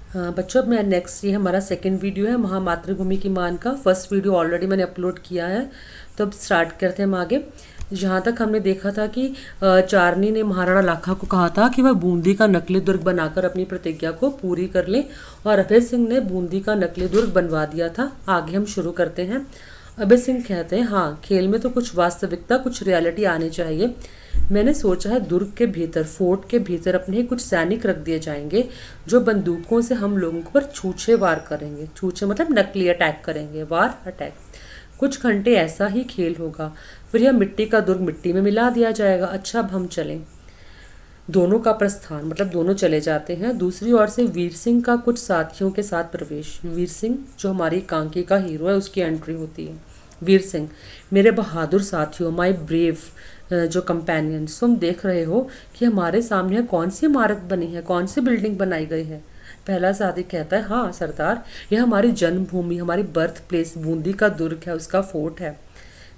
बच्चों, अब मैं नेक्स्ट, ये हमारा सेकंड वीडियो है महामातृभूमि की मान का। फर्स्ट वीडियो ऑलरेडी मैंने अपलोड किया है, तो अब स्टार्ट करते हैं हम आगे। जहाँ तक हमने देखा था कि चारनी ने महाराणा लाखा को कहा था कि वह बूंदी का नकली दुर्ग बनाकर अपनी प्रतिज्ञा को पूरी कर ले, और अभय सिंह ने बूंदी का नकली दुर्ग बनवा दिया था। आगे हम शुरू करते हैं। अभय सिंह कहते हैं, हाँ, खेल में तो कुछ वास्तविकता, कुछ रियलिटी आनी चाहिए। मैंने सोचा है दुर्ग के भीतर, फोर्ट के भीतर अपने ही कुछ सैनिक रख दिए जाएंगे जो बंदूकों से हम लोगों पर छूछे वार करेंगे। छूछे मतलब नकली अटैक करेंगे, वार अटैक। कुछ घंटे ऐसा ही खेल होगा, फिर यह मिट्टी का दुर्ग मिट्टी में मिला दिया जाएगा। अच्छा, अब हम चलें। दोनों का प्रस्थान मतलब दोनों चले जाते हैं। दूसरी ओर से वीर सिंह का कुछ साथियों के साथ प्रवेश। वीर सिंह जो हमारी कांकी का हीरो है, उसकी एंट्री होती है। वीर सिंह, मेरे बहादुर साथियों, माय ब्रेव जो कंपेनियंस, तुम देख रहे हो कि हमारे सामने कौन सी इमारत बनी है, कौन सी बिल्डिंग बनाई गई है। पहला साथी कहता है, हाँ सरदार, यह हमारी जन्मभूमि, हमारी बर्थ प्लेस बूंदी का दुर्ग है, उसका फोर्ट है।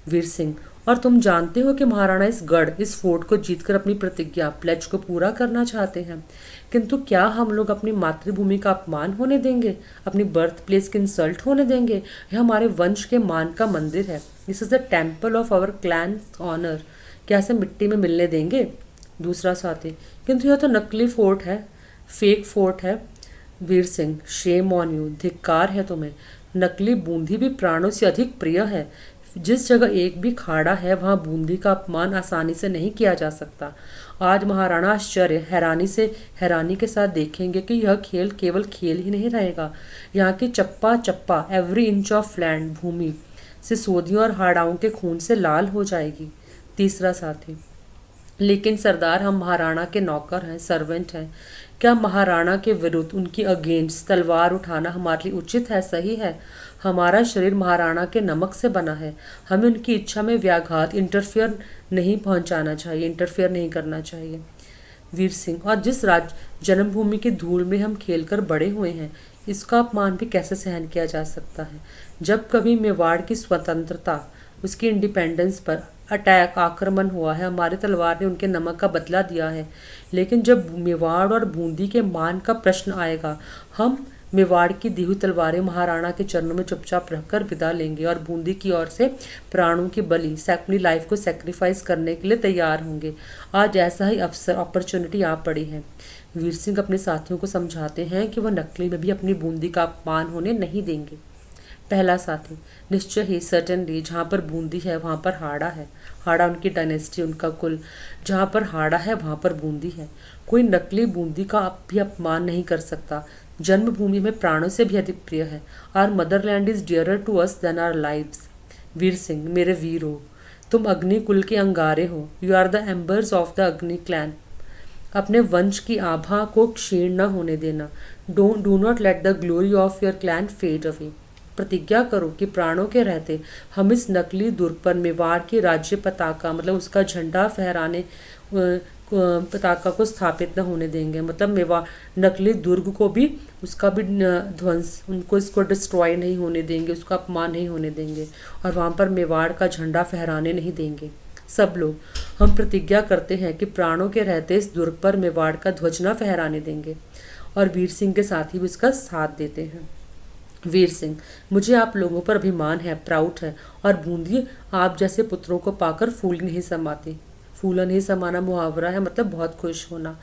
वीर सिंह, और तुम जानते हो कि महाराणा इस गढ़, इस फोर्ट को जीतकर अपनी प्रतिज्ञा, प्लेज को पूरा करना चाहते हैं। किंतु क्या हम लोग अपनी मातृभूमि का अपमान होने देंगे, अपनी बर्थ प्लेस की इंसल्ट होने देंगे? यह हमारे वंश के मान का मंदिर है। This is the temple of our clan honour. क्या इसे मिट्टी में मिलने देंगे? दूसरा साथी, किंतु यह तो नकली फोर्ट है, फेक फोर्ट है। Veer Singh, shame on you, धिक्कार है तुम्हें। नकली बूंदी भी प्राणों से अधिक प्रिय है। जिस जगह एक भी खाड़ा है, वहां बूंदी का अपमान आसानी से नहीं किया जा सकता। आज महाराणा आश्चर्य हैरानी के साथ देखेंगे कि यह खेल केवल खेल ही नहीं रहेगा। यहाँ की चप्पा चप्पा, एवरी इंच ऑफ लैंड, भूमि सिसोदियों और हाड़ाओं के खून से लाल हो जाएगी। तीसरा साथी, लेकिन सरदार, हम महाराणा के नौकर हैं, सर्वेंट हैं। क्या महाराणा के विरुद्ध, उनकी अगेंस्ट तलवार उठाना हमारे लिए उचित है, सही है? हमारा शरीर महाराणा के नमक से बना है। हमें उनकी इच्छा में व्याघात, इंटरफियर नहीं पहुंचाना चाहिए, इंटरफियर नहीं करना चाहिए। वीर सिंह, और जिस जन्मभूमि की धूल में हम खेलकर बड़े हुए हैं, इसका अपमान भी कैसे सहन किया जा सकता है? जब कभी मेवाड़ की स्वतंत्रता, उसकी इंडिपेंडेंस पर अटैक, आक्रमण हुआ है, हमारी तलवार ने उनके नमक का बदला दिया है। लेकिन जब मेवाड़ और बूंदी के मान का प्रश्न आएगा, हम मेवाड़ की दी हुई तलवारें महाराणा के चरणों में चुपचाप रखकर विदा लेंगे और बूंदी की ओर से प्राणों की बलि, अपनी लाइफ को सेक्रीफाइस करने के लिए तैयार होंगे। आज ऐसा ही अवसर, अपॉर्चुनिटी आ पड़ी है। वीर सिंह अपने साथियों को समझाते हैं कि वह नकली में भी अपनी बूंदी का अपमान होने नहीं देंगे। पहला साथी, निश्चय ही, सर्टेनली, जहाँ पर बूंदी है वहाँ पर हाड़ा है। हाड़ा उनकी डायनेस्टी, उनका कुल। जहाँ पर हाड़ा है वहाँ पर बूंदी है। कोई नकली बूंदी का भी अपमान नहीं कर सकता। जन्मभूमि में प्राणों से भी अधिक प्रिय है। Our motherland is dearer to us than our lives. वीर सिंह, मेरे वीर हो, तुम अग्नि कुल के अंगारे हो। You are the embers of the Agni clan. अपने वंश की आभा को क्षीण न होने देना। Do not let the glory of your clan fade away. प्रतिज्ञा करो कि प्राणों के रहते हम इस नकली दुर्ग पर मेवाड़ की राज्य पताका, मतलब उसका झंडा फहराने, पताका को स्थापित न होने देंगे। मतलब मेवाड़ नकली दुर्ग को भी, उसका भी ध्वंस, उनको इसको डिस्ट्रॉय नहीं होने देंगे, उसका अपमान नहीं होने देंगे, और वहाँ पर मेवाड़ का झंडा फहराने नहीं देंगे। सब लोग हम प्रतिज्ञा करते हैं कि प्राणों के रहते इस दुर्ग पर मेवाड़ का ध्वज न फहराने देंगे, और वीर सिंह के साथी भी इसका साथ देते हैं। वीर सिंह, मुझे आप लोगों पर अभिमान है, प्राउड है, और बूंदी आप जैसे पुत्रों को पाकर फूल नहीं समाती। फूला नहीं समाना मुहावरा है, मतलब बहुत खुश होना।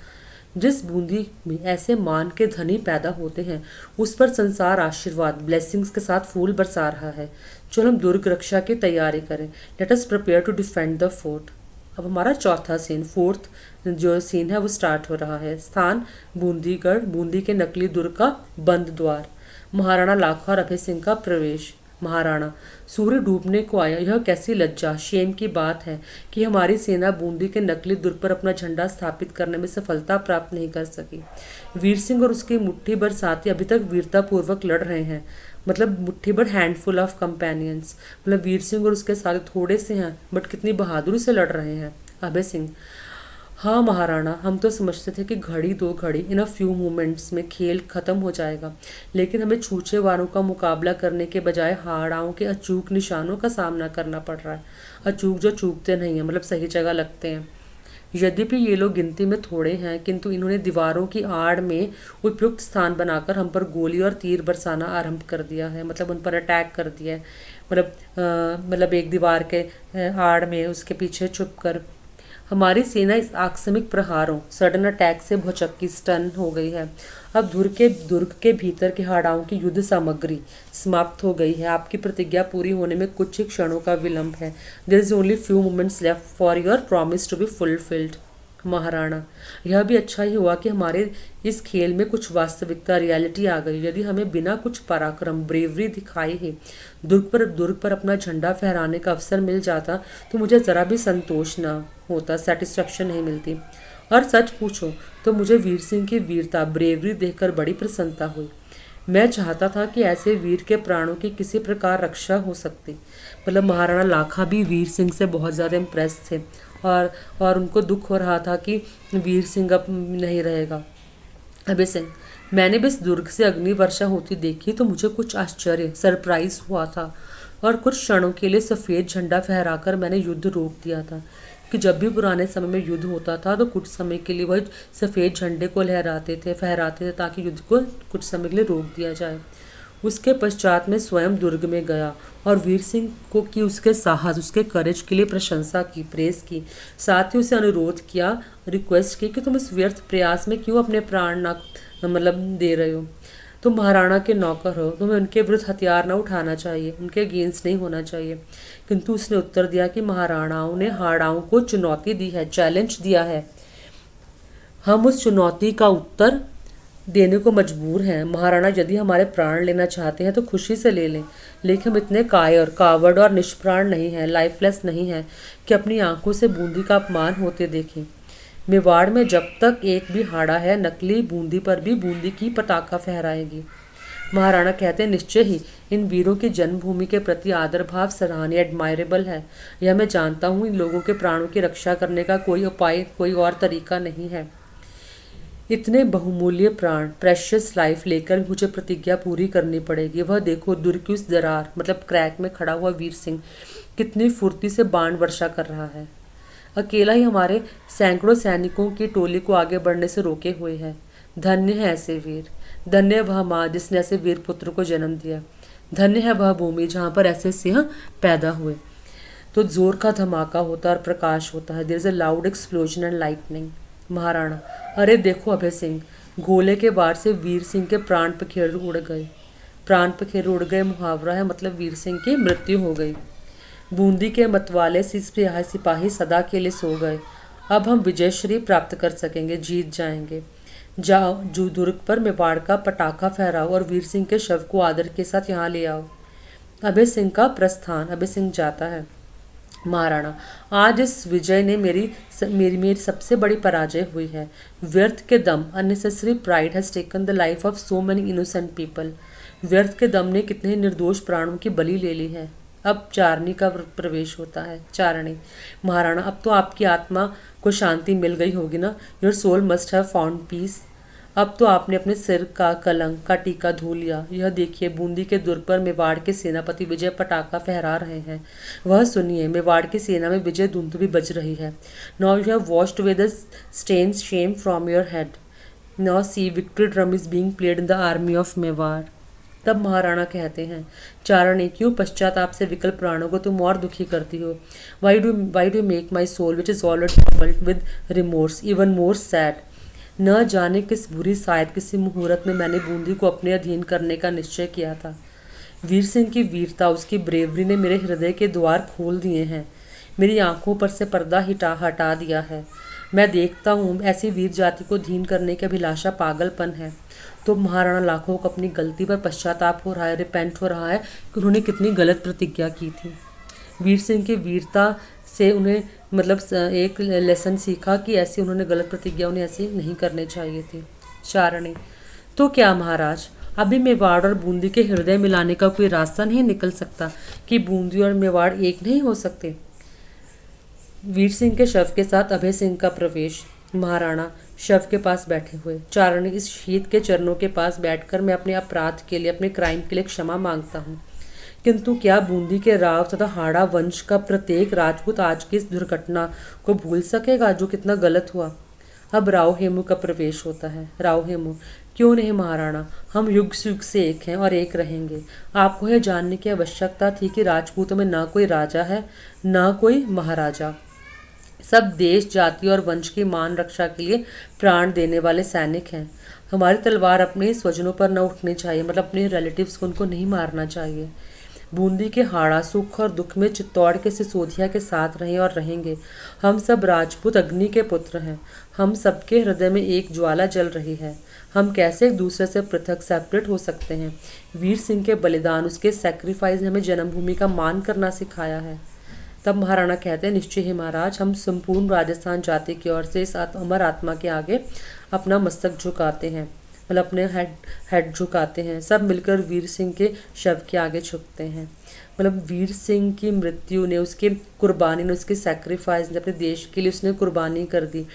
जिस बूंदी में ऐसे मान के धनी पैदा होते हैं, उस पर संसार आशीर्वाद, ब्लेसिंग्स के साथ फूल बरसा रहा है। चलो हम दुर्ग रक्षा की तैयारी करें। Let us prepare to defend the fort. अब हमारा चौथा सीन, फोर्थ जो सीन है वो स्टार्ट हो रहा है। स्थान बूंदीगढ़, बूंदी के नकली दुर्ग का बंद द्वार। महाराणा लाखा और अभय सिंह का प्रवेश। महाराणा, सूर्य डूबने को आया, यह कैसी लज्जा, शेम की बात है कि हमारी सेना बूंदी के नकली दुर्ग पर अपना झंडा स्थापित करने में सफलता प्राप्त नहीं कर सकी। वीर सिंह और उसके मुट्ठी भर साथी अभी तक वीरतापूर्वक लड़ रहे हैं। मतलब मुट्ठी भर, हैंडफुल ऑफ कंपेनियंस, मतलब वीर सिंह और उसके साथी थोड़े से हैं, बट कितनी बहादुरी से लड़ रहे हैं। अभय सिंह, हाँ महाराणा, हम तो समझते थे कि घड़ी दो घड़ी, इन अ फ्यू मोमेंट्स में खेल खत्म हो जाएगा, लेकिन हमें छूछे वारों का मुकाबला करने के बजाय हाड़ाओं के अचूक निशानों का सामना करना पड़ रहा है। अचूक जो चूकते नहीं हैं, मतलब सही जगह लगते हैं। यद्यपि ये लोग गिनती में थोड़े हैं, किंतु इन्होंने दीवारों की आड़ में उपयुक्त स्थान बनाकर हम पर गोली और तीर बरसाना आरंभ कर दिया है, मतलब उन पर अटैक कर दिया है। मतलब एक दीवार के आड़ में उसके पीछे छुप कर हमारी सेना इस आकस्मिक प्रहारों सडन अटैक से भौचक्की स्टन हो गई है। अब दुर्ग के भीतर के हाड़ाओं की युद्ध सामग्री समाप्त हो गई है। आपकी प्रतिज्ञा पूरी होने में कुछ ही क्षणों का विलंब है। There is only few moments left for your promise to be fulfilled. Maharana, यह भी अच्छा ही हुआ कि हमारे इस खेल में कुछ वास्तविकता रियलिटी आ गई। यदि हमें बिना कुछ पराक्रम ब्रेवरी दिखाई ही दुर्ग पर अपना झंडा फहराने का अवसर मिल जाता तो मुझे ज़रा भी संतोष न होता, सेटिस्फेक्शन नहीं मिलती। और सच पूछो तो मुझे वीर सिंह की वीरता ब्रेवरी देखकर बड़ी प्रसन्नता हुई। मैं चाहता था कि ऐसे वीर के प्राणों की किसी प्रकार रक्षा हो सकती। मतलब महाराणा लाखा भी वीर सिंह से बहुत ज़्यादा इम्प्रेस थे और उनको दुख हो रहा था कि वीर सिंह अब नहीं रहेगा। अभय सिंह, मैंने भी इस दुर्ग से अग्नि वर्षा होती देखी तो मुझे कुछ आश्चर्य सरप्राइज हुआ था और कुछ क्षणों के लिए सफ़ेद झंडा फहराकर मैंने युद्ध रोक दिया था कि जब भी पुराने समय में युद्ध होता था तो कुछ समय के लिए वह सफ़ेद झंडे को फहराते थे ताकि युद्ध को कुछ समय के लिए रोक दिया जाए। उसके पश्चात मैं स्वयं दुर्ग में गया और वीर सिंह को की उसके साहस उसके करेज के लिए प्रशंसा की, प्रेस की। साथ ही उसे अनुरोध किया, रिक्वेस्ट की कि तुम इस व्यर्थ प्रयास में क्यों अपने प्राण ना दे रहे हो। तुम महाराणा के नौकर हो, तुम्हें उनके विरुद्ध हथियार न उठाना चाहिए, उनके अगेंस्ट नहीं होना चाहिए। किंतु उसने उत्तर दिया कि महाराणाओं ने हाड़ाओं को चुनौती दी है, चैलेंज दिया है। हम उस चुनौती का उत्तर देने को मजबूर हैं। महाराणा, यदि हमारे प्राण लेना चाहते हैं तो खुशी से ले लें, लेकिन हम इतने कावर्ड और निष्प्राण नहीं हैं, लाइफलेस नहीं हैं कि अपनी आंखों से बूंदी का अपमान होते देखें। मेवाड़ में जब तक एक भी हाड़ा है, नकली बूंदी पर भी बूंदी की पताका फहराएगी। महाराणा कहते हैं, निश्चय ही इन वीरों की जन्मभूमि के प्रति आदर भाव सराहनीय, एडमायरेबल है। यह मैं जानता हूँ, इन लोगों के प्राणों की रक्षा करने का कोई उपाय, कोई और तरीका नहीं है। इतने बहुमूल्य प्राण, प्रेशियस लाइफ लेकर मुझे प्रतिज्ञा पूरी करनी पड़ेगी। वह देखो, दुर्ग की उस दरार मतलब क्रैक में खड़ा हुआ वीर सिंह कितनी फुर्ती से बाण वर्षा कर रहा है। अकेला ही हमारे सैकड़ों सैनिकों की टोली को आगे बढ़ने से रोके हुए है। धन्य है ऐसे वीर, धन्य है वह माँ जिसने ऐसे वीर पुत्र को जन्म दिया, धन्य है वह भूमि जहाँ पर ऐसे सिंह पैदा हुए। तो जोर का धमाका होता है और प्रकाश होता है। There is a loud explosion and lightning. Maharana, अरे देखो अभय सिंह, गोले के वार से वीर सिंह के प्राण पखेरु उड़ गए। प्राण पखेरु उड़ गए मुहावरा है, मतलब वीर सिंह की मृत्यु हो गई। बूंदी के मतवाले से सिपाही सदा के लिए सो गए। अब हम विजयश्री प्राप्त कर सकेंगे, जीत जाएंगे। जाओ, जो दुर्ग पर मेवाड़ का पटाखा फहराओ और वीर सिंह के शव को आदर के साथ यहाँ ले आओ। अभय सिंह का प्रस्थान। अभय सिंह जाता है। महाराणा, आज इस विजय ने मेरी सबसे बड़ी पराजय हुई है। व्यर्थ के दम, unnecessary pride has taken the life of so many innocent people. व्यर्थ के दम ने कितने निर्दोष प्राणों की बलि ले ली है। अब चारणी का प्रवेश होता है। चारणी। महाराणा, अब तो आपकी आत्मा को शांति मिल गई होगी ना। Your soul must have found peace. अब तो आपने अपने सिर का कलंक का टीका धो लिया। यह देखिए, बूंदी के दुर्ग पर मेवाड़ के सेनापति विजय पटाखा फहरा रहे हैं। वह सुनिए, मेवाड़ की सेना में विजय धुन भी बज रही है। Now you have washed away the stain shame from your head. Now see, victory drum is being played in the army of Mewar. तब महाराणा कहते हैं, चारणी, क्यों पश्चाताप से विकल प्राणों को तुम और दुखी करती हो? Why do make my soul which is already troubled with remorse even more sad? न जाने किस बुरी शायद किसी मुहूर्त में मैंने बूंदी को अपने अधीन करने का निश्चय किया था। वीर सिंह की वीरता, उसकी ब्रेवरी ने मेरे हृदय के द्वार खोल दिए हैं, मेरी आंखों पर से पर्दा हटा दिया है। मैं देखता हूँ ऐसी वीर जाति को धीन करने की अभिलाषा पागलपन है। तो महाराणा लाखों को अपनी गलती पर पश्चाताप हो रहा है, रिपेंट हो रहा है कि उन्होंने कितनी गलत प्रतिज्ञा की थी। वीर सिंह की वीरता से उन्हें एक लेसन सीखा कि ऐसी उन्होंने गलत प्रतिज्ञा उन्हें ऐसी नहीं करनी चाहिए थी। चारणी, तो क्या महाराज, अभी मेवाड़ और बूंदी के हृदय मिलाने का कोई रास्ता नहीं निकल सकता कि बूंदी और मेवाड़ एक नहीं हो सकते? वीर सिंह के शव के साथ अभय सिंह का प्रवेश। महाराणा शव के पास बैठे हुए। चारणी, इस शहीद के चरणों के पास बैठकर मैं अपने अपराध के लिए, अपने क्राइम के लिए क्षमा मांगता हूँ। किंतु क्या बूंदी के राव तथा हाड़ा वंश का प्रत्येक राजपूत आज की इस दुर्घटना को भूल सकेगा जो कितना गलत हुआ। अब राव हेमू का प्रवेश होता है। राव हेमू: क्यों नहीं महाराणा, हम युग युग से एक हैं और एक रहेंगे। आपको यह जानने की आवश्यकता थी कि राजपूतों में ना कोई राजा है ना कोई महाराजा, सब देश जाति और वंश की मान रक्षा के लिए प्राण देने वाले सैनिक हैं। हमारी तलवार अपने स्वजनों पर न उठनी चाहिए, मतलब अपने रिलेटिव्स को उनको नहीं मारना चाहिए। बूंदी के हाड़ा सुख और दुख में चित्तौड़ के सिसोदिया के साथ रहे और रहेंगे। हम सब राजपूत अग्नि के पुत्र हैं। हम सबके हृदय में एक ज्वाला जल रही है। हम कैसे एक दूसरे से पृथक सेपरेट हो सकते हैं। वीर सिंह के बलिदान, उसके सैक्रिफाइस ने हमें जन्मभूमि का मान करना सिखाया है। तब महाराणा कहते हैं, निश्चय ही महाराज, हम संपूर्ण राजस्थान जाति की ओर से इस अमर आत्मा के आगे अपना मस्तक झुकाते हैं, मतलब अपने हेड झुकाते हैं। सब मिलकर वीर सिंह के शव के आगे झुकते हैं। मतलब वीर सिंह की मृत्यु ने, उसकी कुर्बानी ने, उसके सैक्रिफाइस ने, अपने देश के लिए उसने कुर्बानी कर दी,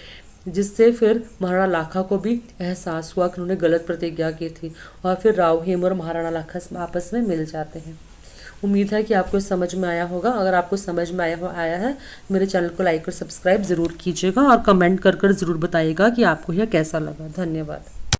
जिससे फिर महाराणा लाखा को भी एहसास हुआ कि उन्होंने गलत प्रतिज्ञा की थी। और फिर राव हेमू और महाराणा लाखा आपस में मिल जाते हैं। उम्मीद है कि आपको समझ में आया होगा। अगर आपको समझ में आया है मेरे चैनल को लाइक और सब्सक्राइब ज़रूर कीजिएगा और कमेंट कर ज़रूर बताइएगा कि आपको यह कैसा लगा। धन्यवाद।